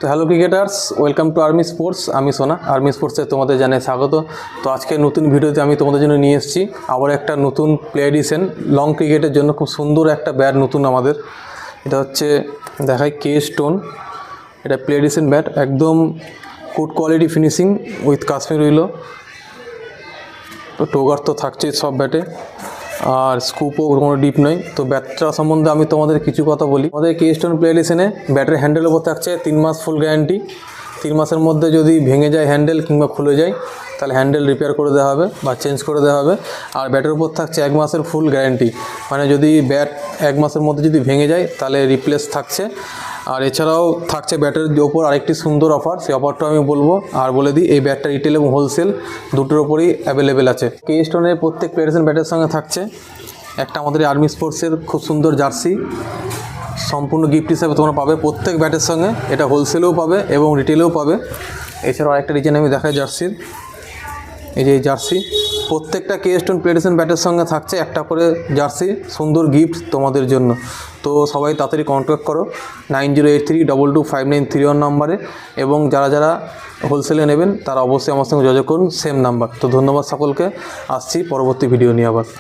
তো hello cricketers, welcome to army sports. আমি সোনা, আর্মি স্পোর্টসে তোমাদের জানাই স্বাগত। তো আজকে নতুন ভিডিওতে আমি তোমাদের জন্য নিয়ে এসেছি আবার একটা নতুন প্লে এডিশন লং ক্রিকেটের জন্য। খুব সুন্দর একটা ব্যাট নতুন আমাদের। এটা হচ্ছে দেখাই কে স্টোন। এটা প্লে এডিশন ব্যাট, একদম good quality finishing with Kashmir উইলো। তো টোগার তো থাকছেই সব ব্যাটে, আর স্কুপও কোনো ডিপ নয়। তো ব্যাটটা সম্বন্ধে আমি তোমাদের কিছু কথা বলি। আমাদের কে স্টোন প্লে এডিশনে ব্যাটের হ্যান্ডেলের উপর থাকছে 3 মাস ফুল গ্যারান্টি। 3 মাসের মধ্যে যদি ভেঙে যায় হ্যান্ডেল কিংবা খুলে যায় তাহলে হ্যান্ডেল রিপেয়ার করে দেওয়া হবে বা চেঞ্জ করে দেওয়া হবে। আর ব্যাটের উপর থাকছে 1 মাসের ফুল গ্যারান্টি, মানে যদি ব্যাট 1 মাসের মধ্যে যদি ভেঙে যায় তাহলে রিপ্লেস থাকছে। আর এছাড়াও থাকছে ব্যাটের ওপর আরেকটি সুন্দর অফার, সেই অফারটা আমি বলবো। আর বলে দিই, এই ব্যাটটা রিটেল এবং হোলসেল দুটোর ওপরই অ্যাভেলেবেল আছে। কে স্টোনের প্রত্যেক প্লে এডিশন ব্যাটের সঙ্গে থাকছে একটা আমাদের আর্মি স্পোর্টসের খুব সুন্দর জার্সি, সম্পূর্ণ গিফট হিসাবে তোমরা পাবে প্রত্যেক ব্যাটের সঙ্গে। এটা হোলসেলেও পাবে এবং রিটেলেও পাবে। এছাড়াও আরেকটা ডিজাইন আমি দেখাই জার্সির, এই যে এই জার্সি। প্রত্যেকটা কে স্টোন প্লে এডিশন ব্যাটের সঙ্গে থাকছে একটা করে জার্সি, সুন্দর গিফট তোমাদের জন্য। তো সবাই তাড়াতাড়ি কন্ট্যাক্ট করো 9083225931 নাম্বারে, এবং যারা যারা হোলসেলে নেবেন তারা অবশ্যই আমার সঙ্গে যোগাযোগ করুন সেম নাম্বার। তো ধন্যবাদ সকলকে, আসছি পরবর্তী ভিডিও নিয়ে আবার।